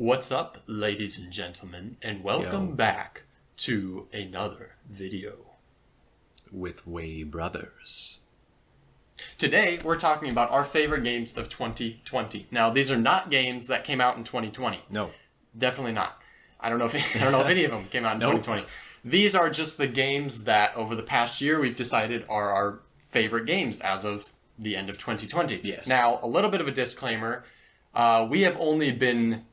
What's up, ladies and gentlemen, and welcome back to another video with Wae Brothers. Today, we're talking about our favorite games of 2020. Now, these are not games that came out in 2020. No. Definitely not. I don't know if any of them came out in 2020. These are just the games that over the past year we've decided are our favorite games as of the end of 2020. Yes. Now, a little bit of a disclaimer. We have only been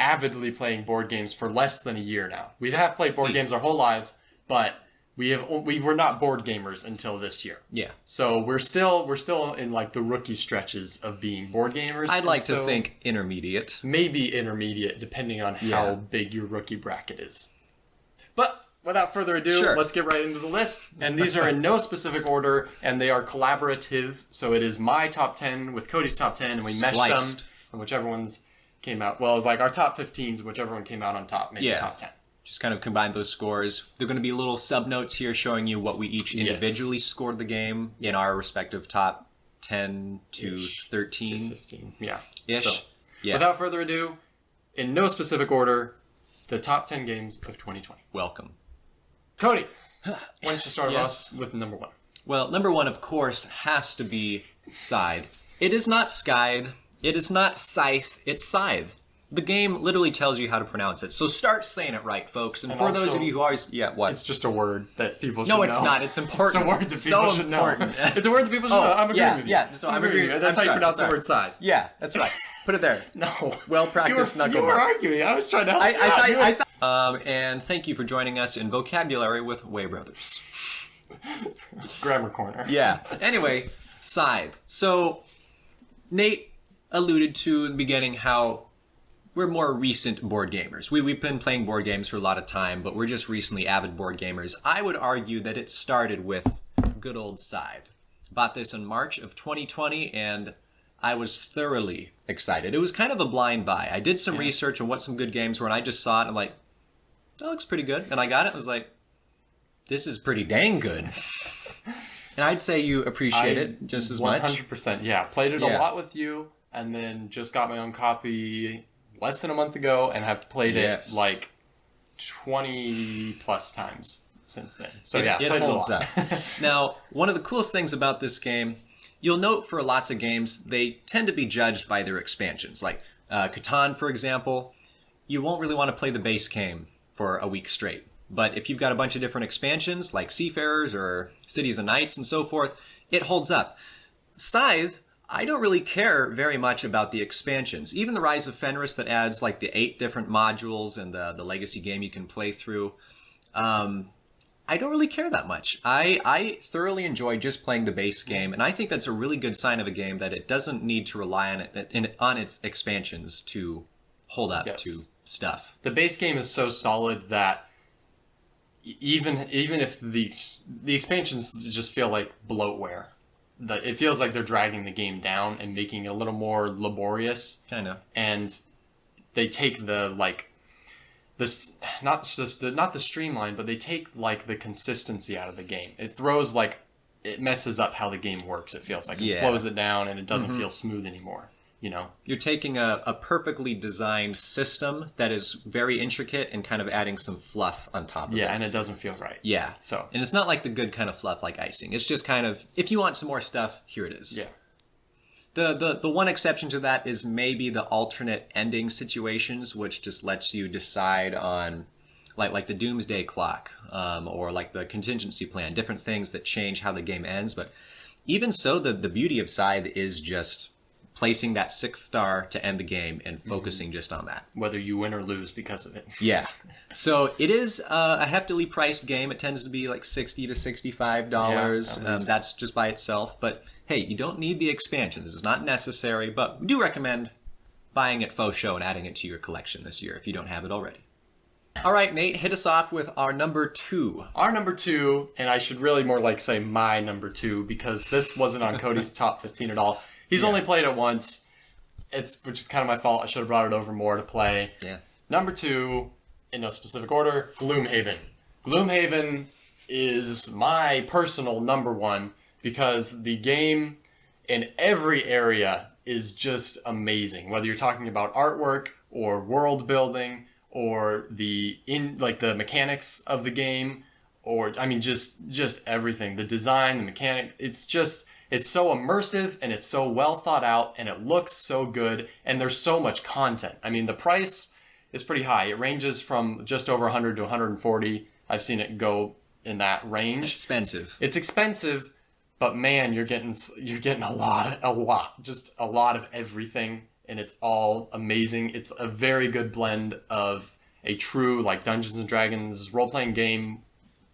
avidly playing board games for less than a year now. We have played board games our whole lives, but we were not board gamers until this year. Yeah. So we're still in like the rookie stretches of being board gamers. I'd like to think intermediate. Maybe intermediate, depending on how big your rookie bracket is. But without further ado, let's get right into the list. And these are in no specific order, and they are collaborative. So it is my top 10 with Cody's top 10, and we meshed them, and whichever ones came out. Well, it was like our top 15s, whichever one came out on top, made the top 10. Just kind of combine those scores. There are going to be little sub-notes here showing you what we each individually scored the game in our respective top 10 to 13. To 15, yeah. Ish. So, without further ado, in no specific order, the top 10 games of 2020. Welcome. Cody, why don't you start us with number one? Well, number one, of course, has to be Scythe. It is not Scythe. It is not Scythe. It's Scythe. The game literally tells you how to pronounce it. So start saying it right, folks. And for also, those of you who always... Yeah, what? It's just a word that people should know. No, it's not. It's important. It's a word that people should know. It's a word that people should know. I'm agreeing with you. Yeah, so I'm agreeing with you. That's how you pronounce the word side. Yeah, that's right. Put it there. No. Well-practiced knuckle. You were arguing. I was trying to help you. And thank you for joining us in Vocabulary with Wae Brothers. Grammar Corner. Yeah. Anyway, Scythe. So, Nate alluded to in the beginning how we're more recent board gamers. We've been playing board games for a lot of time, but we're just recently avid board gamers. I would argue that it started with good old Scythe. Bought this in March of 2020, and I was thoroughly excited. It was kind of a blind buy. I did some research on what some good games were, and I just saw it, and I'm like, that looks pretty good. And I got it, and was like, this is pretty dang good. And I'd say you appreciate it just as much. 100%, yeah. Played it a lot with you, and then just got my own copy less than a month ago, and have played it like 20 plus times since then. So it played holds it a lot. up. Now, one of the coolest things about this game, you'll note for lots of games, they tend to be judged by their expansions. Like Catan, for example, you won't really want to play the base game for a week straight. But if you've got a bunch of different expansions, like Seafarers or Cities and Knights and so forth, it holds up. Scythe, I don't really care very much about the expansions. Even the Rise of Fenris that adds like the 8 different modules and the legacy game you can play through, I don't really care that much. I thoroughly enjoy just playing the base game, and I think that's a really good sign of a game that it doesn't need to rely on its expansions to hold up to stuff. The base game is so solid that even if the expansions just feel like bloatware. It feels like they're dragging the game down and making it a little more laborious. Kind of. And they take not the streamline, but they take like the consistency out of the game. It throws it messes up how the game works. It feels like it slows it down, and it doesn't feel smooth anymore. You know, you're taking a perfectly designed system that is very intricate and kind of adding some fluff on top of it. Yeah, and it doesn't feel right. Yeah. And it's not like the good kind of fluff like icing. It's just kind of, if you want some more stuff, here it is. Yeah. The one exception to that is maybe the alternate ending situations, which just lets you decide on like the doomsday clock, or like the contingency plan, different things that change how the game ends. But even so, the beauty of Scythe is just placing that 6th star to end the game and focusing just on that. Whether you win or lose because of it. Yeah. So it is a heftily priced game. It tends to be like $60 to $65. Yeah, that's just by itself. But hey, you don't need the expansion. This is not necessary, but we do recommend buying it faux show and adding it to your collection this year if you don't have it already. All right, Nate, hit us off with our number 2. Our number 2, and I should really more like say my number 2, because this wasn't on Cody's top 15 at all. He's only played it once, which is kind of my fault. I should have brought it over more to play. Yeah. Number 2, in no specific order, Gloomhaven. Gloomhaven is my personal number 1 because the game in every area is just amazing. Whether you're talking about artwork, or world building or the mechanics of the game, or I mean just everything. The design, the mechanic, it's so immersive and it's so well thought out and it looks so good and there's so much content. I mean, the price is pretty high. It ranges from just over 100 to 140. I've seen it go in that range. It's expensive, but man, you're getting a lot of everything, and it's all amazing. It's a very good blend of a true like Dungeons and Dragons role-playing game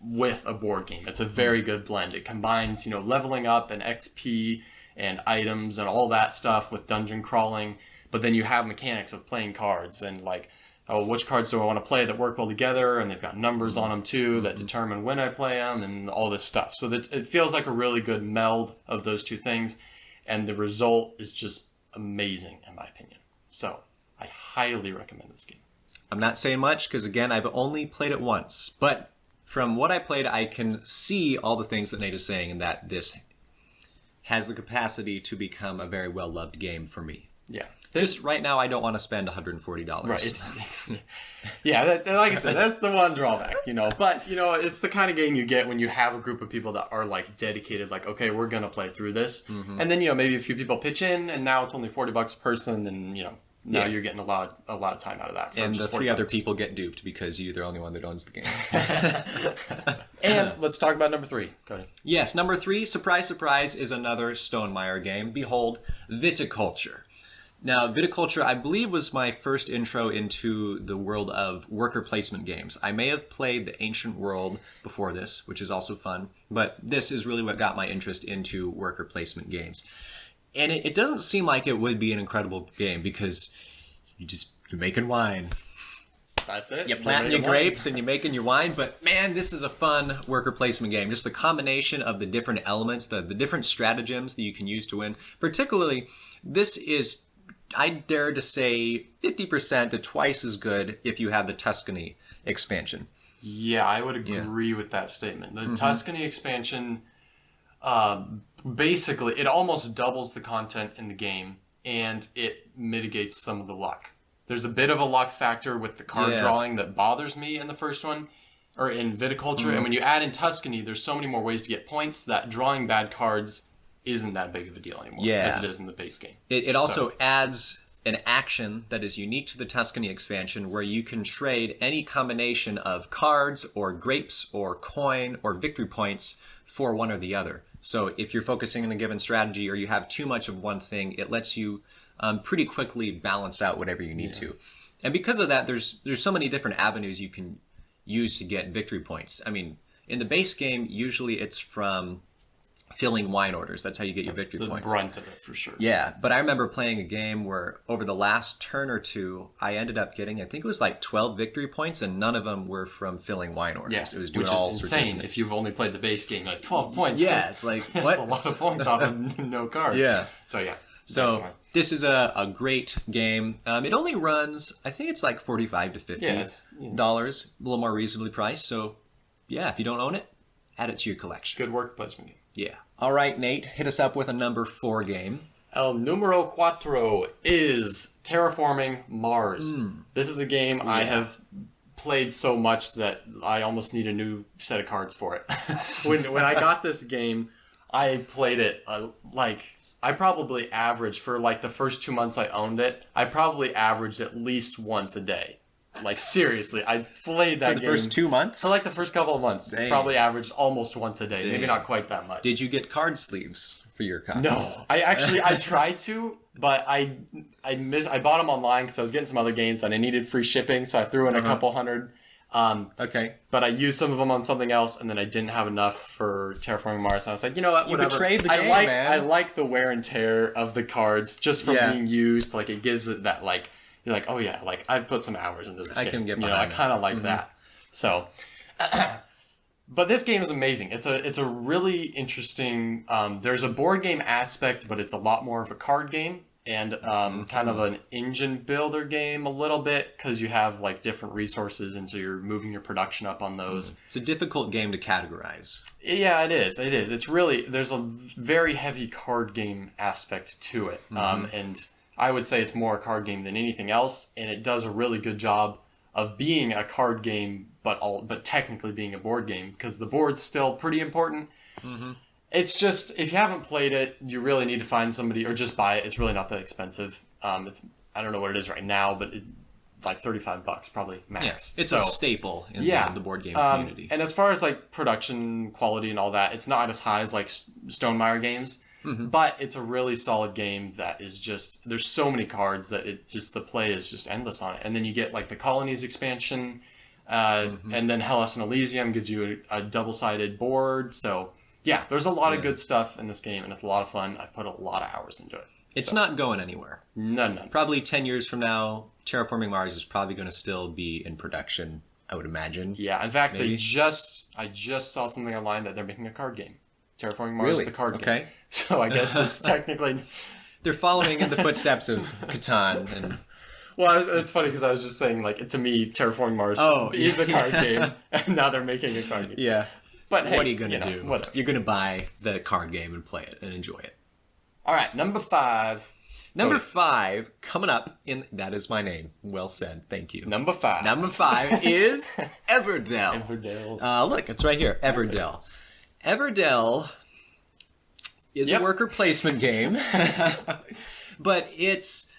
with a board game. It's a very good blend. It combines, leveling up and XP and items and all that stuff with dungeon crawling, but then you have mechanics of playing cards and like, oh, which cards do I want to play that work well together? And they've got numbers on them too that determine when I play them and all this stuff. So it feels like a really good meld of those two things. And the result is just amazing, in my opinion. So I highly recommend this game. I'm not saying much because, again, I've only played it once. But from what I played, I can see all the things that Nate is saying and that this has the capacity to become a very well-loved game for me. Yeah. Just right now, I don't want to spend $140. Right. Yeah, like I said, that's the one drawback, But, it's the kind of game you get when you have a group of people that are, like, dedicated, like, okay, we're going to play through this. Mm-hmm. And then, maybe a few people pitch in, and now it's only $40 a person, and, now you're getting a lot of time out of that. And the three other people get duped because you're the only one that owns the game. And let's talk about number 3, Cody. Yes, number 3, surprise, surprise, is another Stonemaier game. Behold, Viticulture. Now, Viticulture, I believe, was my first intro into the world of worker placement games. I may have played the Ancient World before this, which is also fun, but this is really what got my interest into worker placement games. And it doesn't seem like it would be an incredible game because you're making wine. That's it. You're planting your grapes and you're making your wine, but man, this is a fun worker placement game. Just the combination of the different elements, the different stratagems that you can use to win. Particularly, this is, I dare to say, 50% to twice as good if you have the Tuscany expansion. Yeah, I would agree with that statement. The Tuscany expansion, basically, it almost doubles the content in the game, and it mitigates some of the luck. There's a bit of a luck factor with the card drawing that bothers me in the first one, or in Viticulture. And when you add in Tuscany, there's so many more ways to get points that drawing bad cards isn't that big of a deal anymore as it is in the base game. It also adds an action that is unique to the Tuscany expansion where you can trade any combination of cards or grapes or coin or victory points for one or the other. So if you're focusing on a given strategy or you have too much of one thing, it lets you pretty quickly balance out whatever you need to. And because of that, there's so many different avenues you can use to get victory points. I mean, in the base game, usually it's from filling wine orders. That's how you get your victory points. The brunt of it, for sure. Yeah, but I remember playing a game where over the last turn or two, I ended up getting, I think it was like 12 victory points, and none of them were from filling wine orders. Yeah, it was doing which all is insane if you've only played the base game. Like 12 points. Yeah, it's like, what? That's a lot of points off of no cards. Yeah. So, yeah. So definitely. This is a great game. It only runs, I think it's like $45 to $50, a little more reasonably priced. So, yeah, if you don't own it, add it to your collection. Good work placement game. Yeah. All right, Nate, hit us up with a number 4 game. El numero cuatro is Terraforming Mars. This is a game I have played so much that I almost need a new set of cards for it. when I got this game, I played it I probably averaged for like the first 2 months I owned it. I probably averaged at least once a day. Like seriously, I played that game. For the first 2 months? For like the first couple of months. Dang. Probably averaged almost once a day. Dang. Maybe not quite that much. Did you get card sleeves for your copy? No. I tried to, but I bought them online because I was getting some other games and I needed free shipping, so I threw in a couple hundred. Okay. But I used some of them on something else, and then I didn't have enough for Terraforming Mars. And I was like, you know what? Whatever. You betrayed the game, man. I like the wear and tear of the cards just from being used. Like it gives it that like you're like, oh yeah, like I've put some hours into this game. I can get behind I kind of like that. So, but this game is amazing. It's a really interesting. There's a board game aspect, but it's a lot more of a card game. And kind of an engine builder game a little bit because you have like different resources and so you're moving your production up on those. It's a difficult game to categorize. Yeah, it is. It's really, there's a very heavy card game aspect to it. And I would say it's more a card game than anything else, and it does a really good job of being a card game, but technically being a board game, because the board's still pretty important. Mm-hmm. It's just, if you haven't played it, you really need to find somebody, or just buy it. It's really not that expensive. I don't know what it is right now, but like $35 probably max. Yeah, it's a staple in the board game community. And as far as like production quality and all that, it's not as high as like Stonemaier games, but it's a really solid game that is just, there's so many cards that the play is just endless on it. And then you get like the Colonies expansion, and then Hellas and Elysium gives you a double-sided board. So yeah, there's a lot of good stuff in this game, and it's a lot of fun. I've put a lot of hours into it. It's not going anywhere. None. Probably 10 years from now, Terraforming Mars is probably going to still be in production, I would imagine. Yeah, in fact, I just saw something online that they're making a card game. Terraforming Mars, the card game. So I guess it's technically... They're following in the footsteps of Catan. And... Well, it's funny because I was just saying, like, to me, Terraforming Mars is a card game, and now they're making a card game. Yeah. But hey, what are you going to do? Whatever. You're going to buy the card game and play it and enjoy it. All right, number 5. Number 5, coming up in... That is my name. Well said. Thank you. Number 5. Number 5 is Everdell. Everdell. Look, it's right here. Everdell. Everdell is a worker placement game. But it's...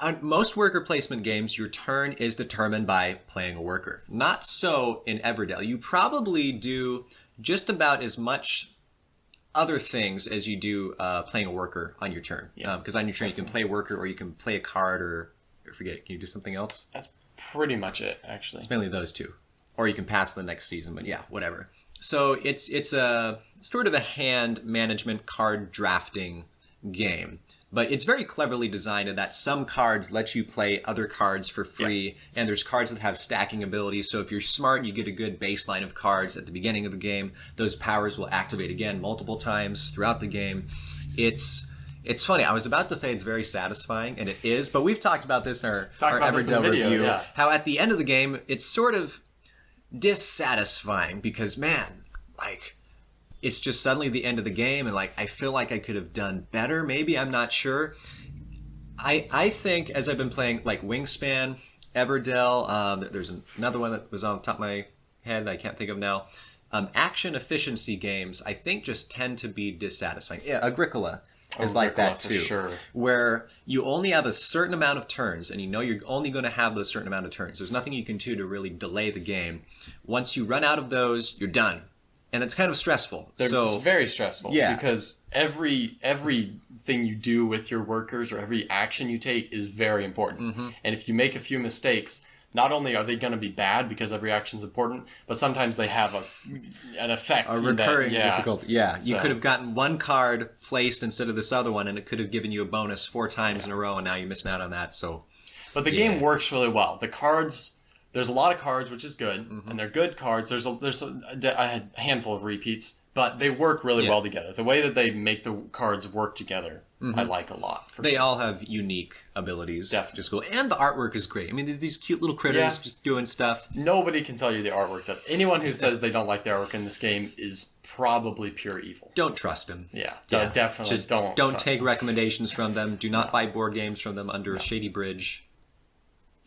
On most worker placement games, your turn is determined by playing a worker. Not so in Everdell. You probably do just about as much other things as you do playing a worker on your turn. Because on your turn, you can play a worker, or you can play a card, or forget, can you do something else? That's pretty much it, actually. It's mainly those two. Or you can pass the next season, but yeah, whatever. So it's a sort of a hand management card drafting game. But it's very cleverly designed in that some cards let you play other cards for free, and there's cards that have stacking abilities. So if you're smart, you get a good baseline of cards at the beginning of the game. Those powers will activate again multiple times throughout the game. It's funny. I was about to say it's very satisfying, and it is, but we've talked about this in our Everdell review. Yeah. How at the end of the game, it's sort of dissatisfying because, man, like... It's just suddenly the end of the game, and like I feel like I could have done better. Maybe, I'm not sure. I think as I've been playing like Wingspan, Everdell, there's another one that was on the top of my head that I can't think of now. Action efficiency games, I think, just tend to be dissatisfying. Yeah, Agricola is like that too, sure. Where you only have a certain amount of turns, and you know you're only going to have those certain amount of turns. There's nothing you can do to really delay the game. Once you run out of those, you're done. And it's kind of stressful. It's very stressful. Yeah. Because everything you do with your workers, or every action you take, is very important. Mm-hmm. And if you make a few mistakes, not only are they going to be bad because every action is important, but sometimes they have an effect. A recurring difficulty. Yeah. You could have gotten one card placed instead of this other one, and it could have given you a bonus 4 times in a row, and now you're missing out on that. But the game works really well. The cards... There's a lot of cards, which is good, and they're good cards. There's a handful of repeats, but they work really well together. The way that they make the cards work together, I like a lot. They all have unique abilities. Definitely. Just cool. And the artwork is great. I mean, these cute little critters just doing stuff. Nobody can tell you the artwork. Anyone who says they don't like the artwork in this game is probably pure evil. Don't trust them. Yeah. Definitely just don't take recommendations from them. Do not buy board games from them under a shady bridge.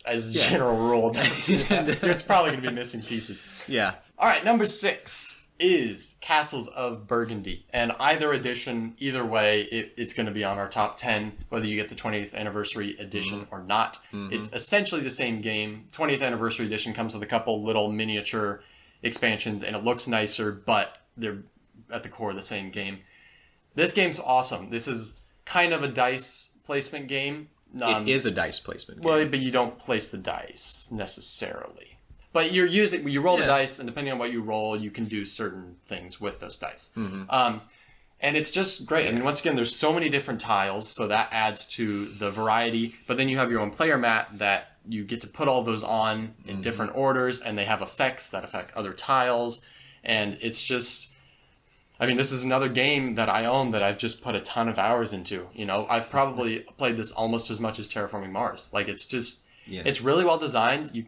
As a general rule, it's probably going to be missing pieces. Yeah. All right, number 6 is Castles of Burgundy. And either edition, either way, it's going to be on our top 10, whether you get the 20th anniversary edition or not. It's essentially the same game. 20th anniversary edition comes with a couple little miniature expansions, and it looks nicer, but they're at the core the same game. This game's awesome. This is kind of a dice placement game. It is a dice placement game. Well, but you don't place the dice necessarily. But you roll the dice, and depending on what you roll, you can do certain things with those dice. And it's just great. I mean, once again, there's so many different tiles, so that adds to the variety. But then you have your own player mat that you get to put all those on in different orders, and they have effects that affect other tiles. And it's just... I mean, this is another game that I own that I've just put a ton of hours into. You know, I've probably played this almost as much as Terraforming Mars. Like, it's just, it's really well designed. You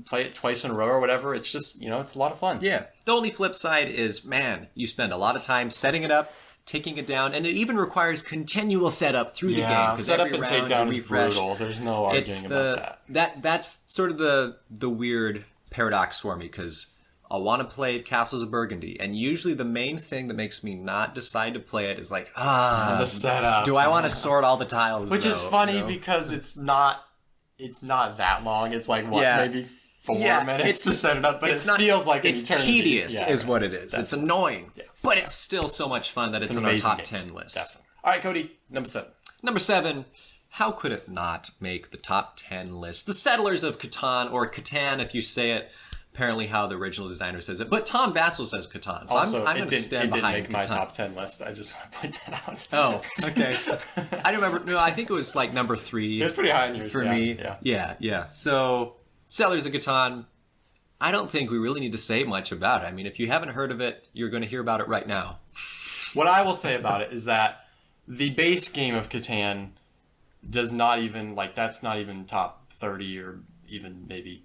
play it twice in a row or whatever. It's just, it's a lot of fun. Yeah. The only flip side is, man, you spend a lot of time setting it up, taking it down, and it even requires continual setup through the game. Yeah, setup every and round takedown you is brutal. There's no arguing about that. That's sort of the weird paradox for me, because I'll want to play Castles of Burgundy, and usually the main thing that makes me not decide to play it is like, the setup. Do I want to sort all the tiles? Which is funny because it's not that long. It's like maybe 4 minutes to set it up, but it feels like an eternity. It's tedious, is what it is. Definitely. It's annoying, but it's still so much fun that it's on our top 10 list. Definitely. All right, Cody, number 7. Number 7. How could it not make the top 10 list? The Settlers of Catan, or Catan if you say it apparently how the original designer says it. But Tom Vasel says Catan. So also, I'm going to stand behind it didn't make Catan. my top 10 list. I just want to point that out. Oh, okay. I don't remember. No, I think it was like number 3. It was pretty high on yours. For me. Yeah. So, Settlers of Catan, I don't think we really need to say much about it. I mean, if you haven't heard of it, you're going to hear about it right now. What I will say about it is that the base game of Catan does not even, that's not even top 30 or even maybe,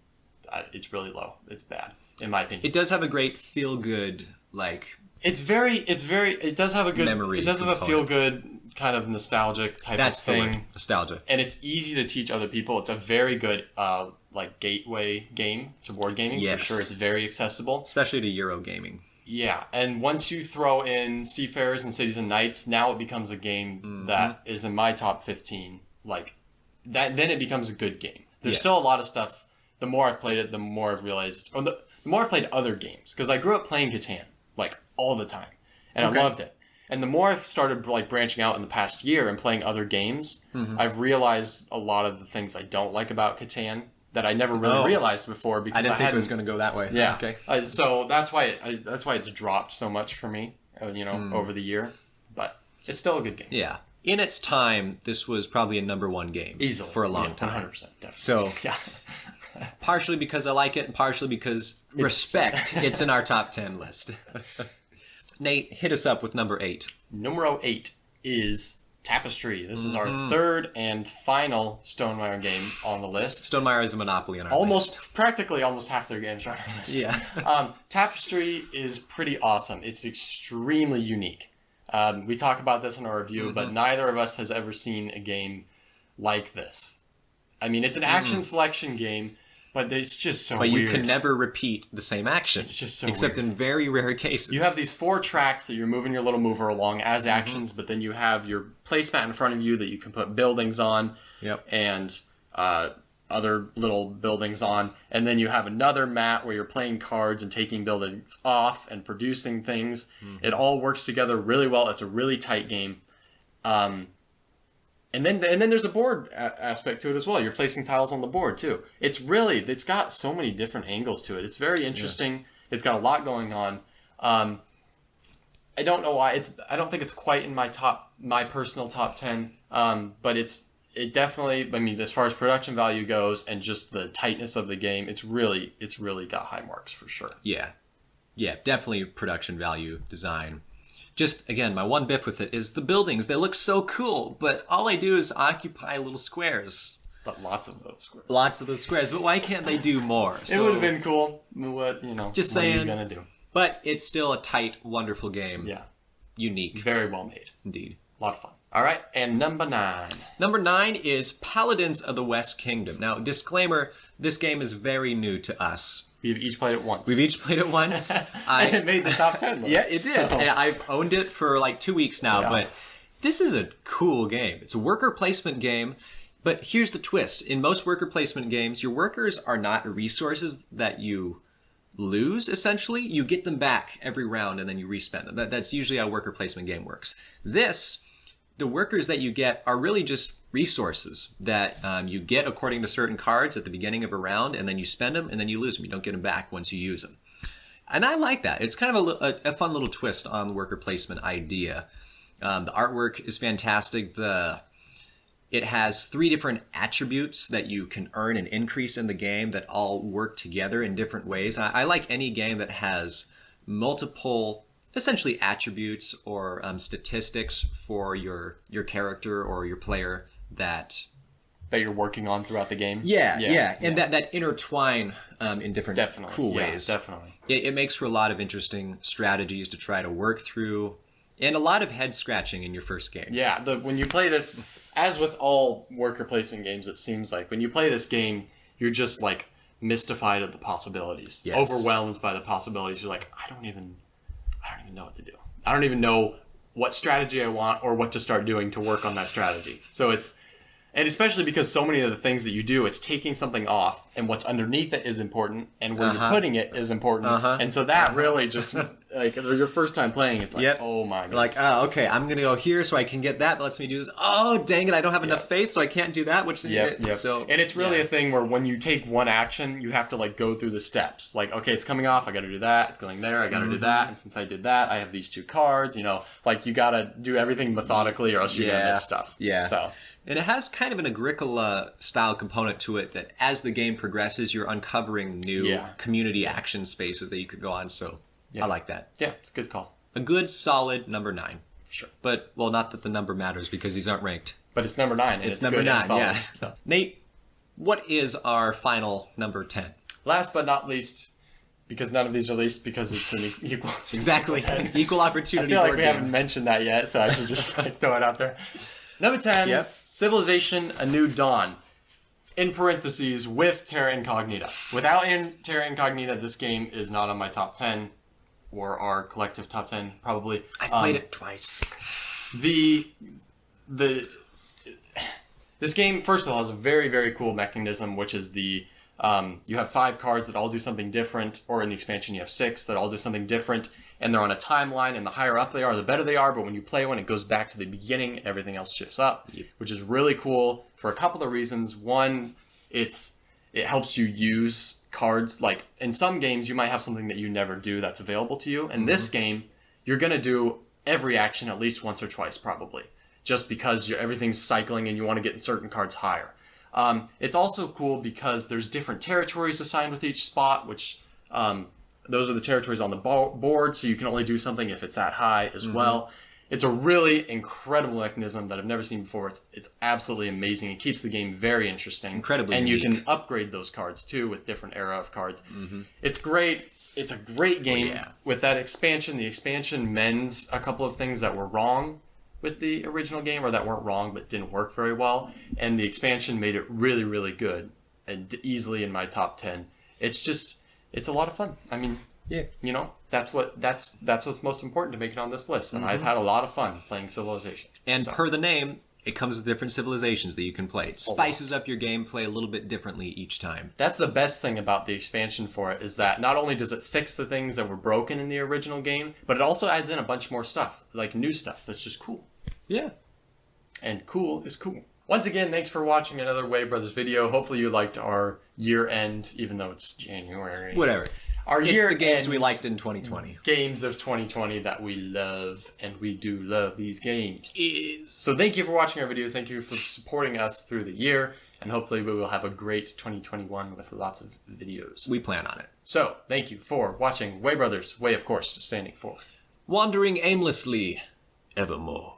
it's really low. It's bad, in my opinion. It does have a great feel-good, it does have a good memory. It does have a feel-good kind of nostalgic type of thing. The word, nostalgia. And it's easy to teach other people. It's a very good gateway game to board gaming, for sure. It's very accessible, especially to Euro gaming. Yeah, and once you throw in Seafarers and Cities and Knights, now it becomes a game that is in my top 15. Then it becomes a good game. There's still a lot of stuff. The more I've played it, the more I've realized, the more I've played other games, because I grew up playing Catan all the time, and I loved it. And the more I've started branching out in the past year and playing other games, I've realized a lot of the things I don't like about Catan that I never really realized before, because I didn't think it was going to go that way. Yeah. Okay. So that's why it's dropped so much for me, over the year. But it's still a good game. Yeah. In its time, this was probably a number 1 game. Easily. For a long time. 100%. Definitely. So, yeah. Partially because I like it, and partially because it's in our top 10 list. Nate, hit us up with number 8. Numero 8 is Tapestry. This is our third and final Stonemaier game on the list. Stonemaier is a monopoly on our list. Practically almost half their games are on our list. Yeah. Tapestry is pretty awesome. It's extremely unique. We talk about this in our review, but neither of us has ever seen a game like this. I mean, it's an action selection game, but it's just so weird. But you can never repeat the same action. It's just so except weird. In very rare cases. You have these 4 tracks that you're moving your little mover along as actions, but then you have your placemat in front of you that you can put buildings on. Yep. And other little buildings on. And then you have another mat where you're playing cards and taking buildings off and producing things. It all works together really well. It's a really tight game. And then there's a board aspect to it as well. You're placing tiles on the board too. It's got so many different angles to it. It's very interesting. Yeah. It's got a lot going on. I don't know why I don't think it's quite in my personal top 10. But it definitely, I mean, as far as production value goes and just the tightness of the game, it's really got high marks for sure. Yeah. Yeah, definitely production value, design. Just, again, my one biff with it is the buildings. They look so cool, but all I do is occupy little squares. But lots of those squares. Lots of those squares, but why can't they do more? It would have been cool. Just saying. What are you going to do? But it's still a tight, wonderful game. Yeah. Unique. Very well made. Indeed. A lot of fun. All right, and number 9. Number 9 is Paladins of the West Kingdom. Now, disclaimer, this game is very new to us. We've each played it once. And it made the top 10 list. Yeah, it did. And I've owned it for 2 weeks now, but this is a cool game. It's a worker placement game, but here's the twist. In most worker placement games, your workers are not resources that you lose, essentially. You get them back every round and then you respend them. That's usually how a worker placement game works. The workers that you get are really just resources that you get according to certain cards at the beginning of a round, and then you spend them, and then you lose them. You don't get them back once you use them. And I like that. It's kind of a fun little twist on the worker placement idea. The artwork is fantastic. It has 3 different attributes that you can earn and increase in the game that all work together in different ways. I like any game that has multiple essentially attributes or statistics for your character or your player that you're working on throughout the game. Yeah. And that intertwine in different cool ways. Definitely. It makes for a lot of interesting strategies to try to work through And a lot of head scratching in your first game. Yeah, when you play this, as with all worker placement games, it seems like when you play this game, you're just like mystified at the possibilities, yes. overwhelmed by the possibilities. You're like, I don't even know what to do. I don't even know what strategy I want or what to start doing to work on that strategy. So and especially because so many of the things that you do, it's taking something off, and what's underneath it is important, and where you're putting it is important. And so that really just, like, your first time playing, it's like, oh my god. Like, okay, I'm going to go here so I can get that lets me do this. Oh, dang it, I don't have enough faith, so I can't do that. So, and it's really a thing where when you take one action, you have to, like, go through the steps. Like, okay, it's coming off, I got to do that. It's going there, I got to do that. And since I did that, I have these 2 cards. You know, like, you got to do everything methodically, or else you're going to miss stuff. Yeah. So. And it has kind of an Agricola-style component to it that as the game progresses, you're uncovering new community action spaces that you could go on. So I like that. Yeah, it's a good call. A good, solid number 9. Sure. But, well, not that the number matters because these aren't ranked. But it's number 9. And it's number 9, yeah. So. Nate, what is our final number 10? Last but not least, because none of these are least because it's an equal... Exactly. Equal opportunity. I feel like we haven't mentioned that yet, so I should just like, throw it out there. Number 10, Civilization A New Dawn, in parentheses, with Terra Incognita. Without Terra Incognita, this game is not on my top 10, or our collective top 10, probably. I've played it twice. This game, first of all, has a very, very cool mechanism, which is you have 5 cards that all do something different, or in the expansion you have 6 that all do something different, and they're on a timeline, and the higher up they are, the better they are, but when you play one, it goes back to the beginning, and everything else shifts up, which is really cool for a couple of reasons. One, it helps you use cards. Like, in some games, you might have something that you never do that's available to you. In this game, you're going to do every action at least once or twice, probably, just because everything's cycling, and you want to get certain cards higher. It's also cool because there's different territories assigned with each spot, which... those are the territories on the board, so you can only do something if it's that high as well. It's a really incredible mechanism that I've never seen before. It's absolutely amazing. It keeps the game very interesting. Incredibly and unique. You can upgrade those cards, too, with different era of cards. It's great. It's a great game. With that expansion, the expansion mends a couple of things that were wrong with the original game, or that weren't wrong but didn't work very well. And the expansion made it really, really good, and easily in my top 10. It's a lot of fun. I mean, you know, that's what's most important to make it on this list. And I've had a lot of fun playing Civilization. And per the name, it comes with different civilizations that you can play. It spices up your gameplay a little bit differently each time. That's the best thing about the expansion for it, is that not only does it fix the things that were broken in the original game, but it also adds in a bunch more stuff, like new stuff that's just cool. Yeah. And cool is cool. Once again, thanks for watching another Wae Brothers video. Hopefully you liked our year-end, even though it's January. Whatever. It's the games we liked in 2020. Games of 2020 that we love, and we do love these games. So thank you for watching our videos. Thank you for supporting us through the year, and hopefully we will have a great 2021 with lots of videos. We plan on it. So thank you for watching Wae Brothers. Wae, of course, standing for wandering aimlessly evermore.